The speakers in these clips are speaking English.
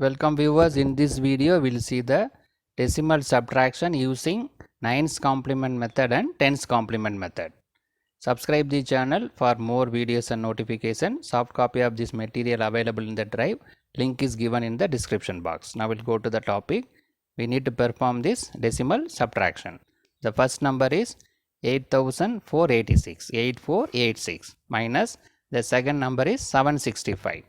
Welcome viewers, in this video we will see the decimal subtraction using 9's complement method and 10's complement method. Subscribe the channel for more videos and notification. Soft copy of this material available in the drive. Link is given in the description box. Now we'll go to the topic. We need to perform this decimal subtraction. The first number is 8486 minus the second number is 765,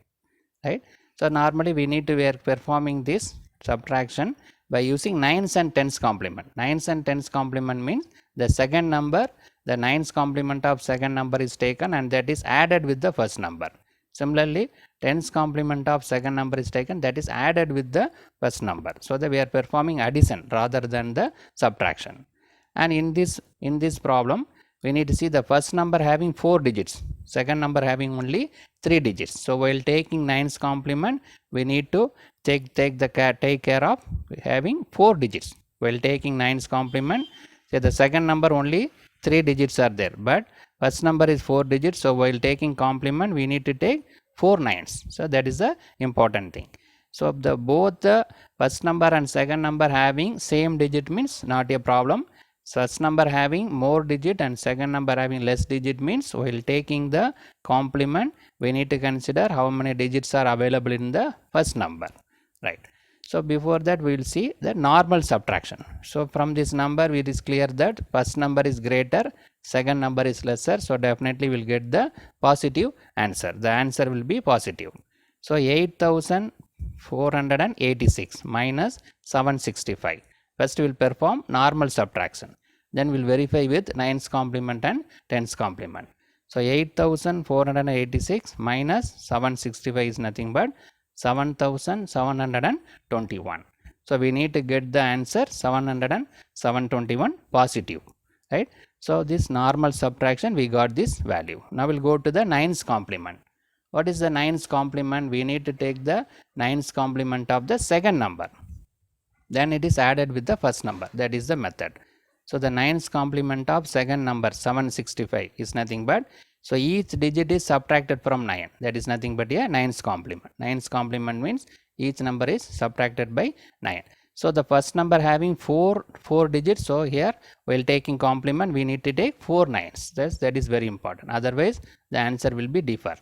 right? So normally we need to be performing this subtraction by using 9's and 10's complement. 9's and 10's complement means the second number, the 9's complement of second number is taken and that is added with the first number. Similarly, 10's complement of second number is taken, that is added with the first number. So that we are performing addition rather than the subtraction. And in this problem, we need to see the first number having 4 digits, second number having only 3 digits. So while taking 9's complement, we need to take care of having 4 digits. While taking 9's complement, say the second number only 3 digits are there, but first number is 4 digits. So while taking complement, we need to take 4 9's. So that is the important thing. So both the first number and second number having same digit means not a problem. First number having more digit and second number having less digit means while taking the complement, we need to consider how many digits are available in the first number, right? So before that we will see the normal subtraction. So from this number it is clear that first number is greater, second number is lesser, so definitely we will get the positive answer. The answer will be positive. So 8486 minus 765. First we will perform normal subtraction, then we will verify with 9's complement and 10's complement. So 8486 minus 765 is nothing but 7721. So we need to get the answer 721 positive, right? So this normal subtraction we got this value. Now we'll go to the 9's complement. What is the 9's complement? We need to take the 9's complement of the second number, then it is added with the first number. That is the method. So the 9's complement of second number 765 is nothing but, so each digit is subtracted from 9. That is nothing but a 9's complement. 9's complement means each number is subtracted by 9. So the first number having 4 digits. So here while taking complement we need to take 4 9's. That is very important. Otherwise the answer will be differ.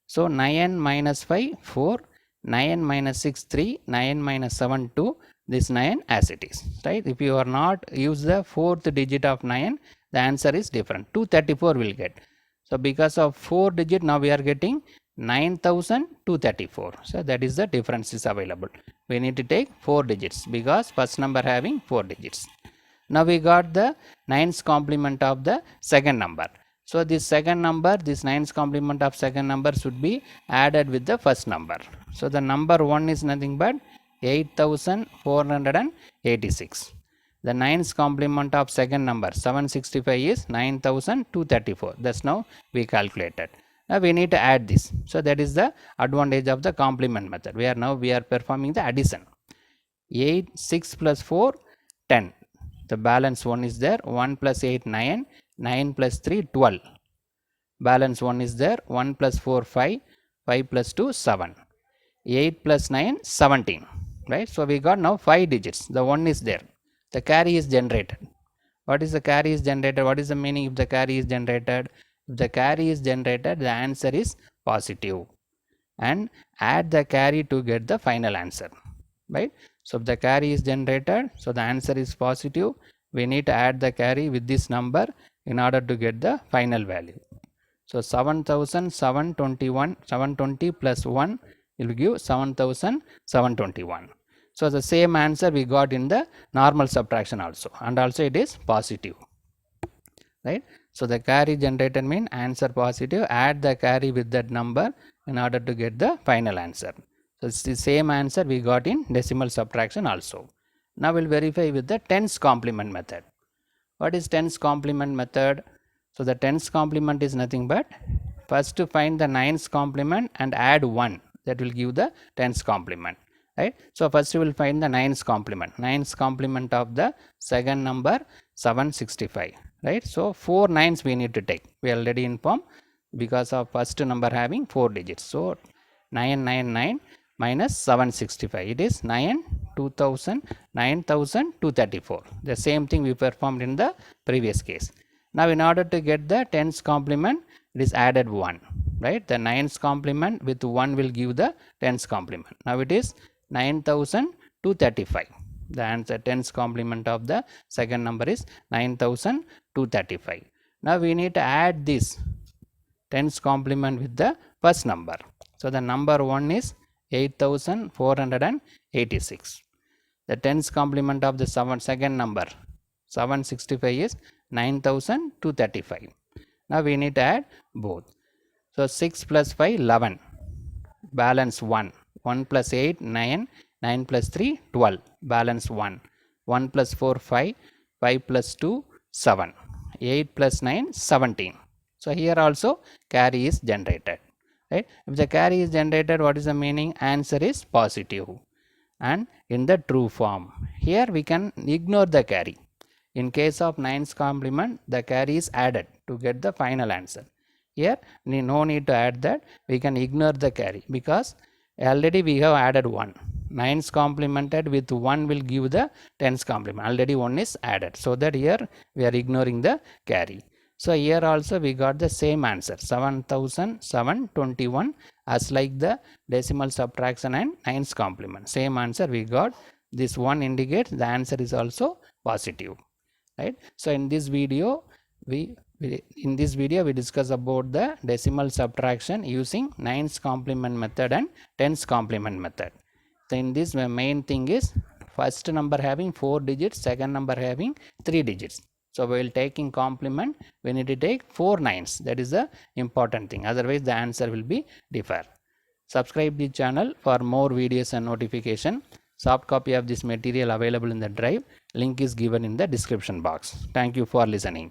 So 9 minus 5 4, 9 minus 6 3, 9 minus 7 2. This 9 as it is, right? If you are not use the fourth digit of 9, the answer is different. 234 will get. So because of 4 digit, now we are getting 9234. So that is the difference is available. We need to take 4 digits because first number having 4 digits. Now we got the 9's complement of the second number. So this second number, this 9's complement of second number should be added with the first number. So the number 1 is nothing but 8486. The 9's complement of second number 765 is 9234. That's now we calculated. Now we need to add this. So that is the advantage of the complement method. We are performing the addition. 6 plus 4 10. The balance 1 is there. 1 plus 8 9. 9 plus 3 12. Balance 1 is there. 1 plus 4 5. 5 plus 2 7. 8 plus 9 17. Right? So we got now 5 digits. The 1 is there. The carry is generated. What is the carry is generated? What is the meaning if the carry is generated? If the carry is generated, the answer is positive. And add the carry to get the final answer. Right? So if the carry is generated, so the answer is positive. We need to add the carry with this number in order to get the final value. So 7721, 720 plus 1 will give 7721. So the same answer we got in the normal subtraction also, and also it is positive, right? So the carry generated mean answer positive, add the carry with that number in order to get the final answer. So it's the same answer we got in decimal subtraction also. Now we'll verify with the 10's complement method. What is 10's complement method? So the 10's complement is nothing but first to find the 9's complement and add 1. That will give the 10's complement, right? So first we will find the 9's complement. 9's complement of the second number 765, right? So 4 9's we need to take. We already informed because of first number having 4 digits. So 999 minus 765. It is 9,234. The same thing we performed in the previous case. Now in order to get the 10's complement, it is added 1, right? The 9's complement with 1 will give the 10's complement. Now it is 9,235. The answer 10's complement of the second number is 9,235. Now we need to add this 10's complement with the first number. So the number 1 is 8,486. The 10's complement of the second number 765 is 9,235. Now we need to add both. So 6 plus 5 11, balance 1. 1 plus 8 9, 9 plus 3 12, balance 1. 1 plus 4 5, 5 plus 2 7, 8 plus 9 17. So here also carry is generated, right? If the carry is generated, what is the meaning? Answer is positive and in the true form. Here we can ignore the carry. In case of 9's complement, the carry is added to get the final answer. Here no need to add that, we can ignore the carry because already we have added 1. 9's complemented with 1 will give the 10's complement. Already 1 is added. So that here we are ignoring the carry. So here also we got the same answer 7,721 as like the decimal subtraction and 9's complement. Same answer we got. This one indicates the answer is also positive, right? So in this video we discuss about the decimal subtraction using 9's complement method and 10's complement method. So in this main thing is first number having 4 digits, second number having 3 digits. So while taking complement, we need to take 4 9's. That is the important thing. Otherwise, the answer will be differ. Subscribe the channel for more videos and notification. Soft copy of this material available in the drive. Link is given in the description box. Thank you for listening.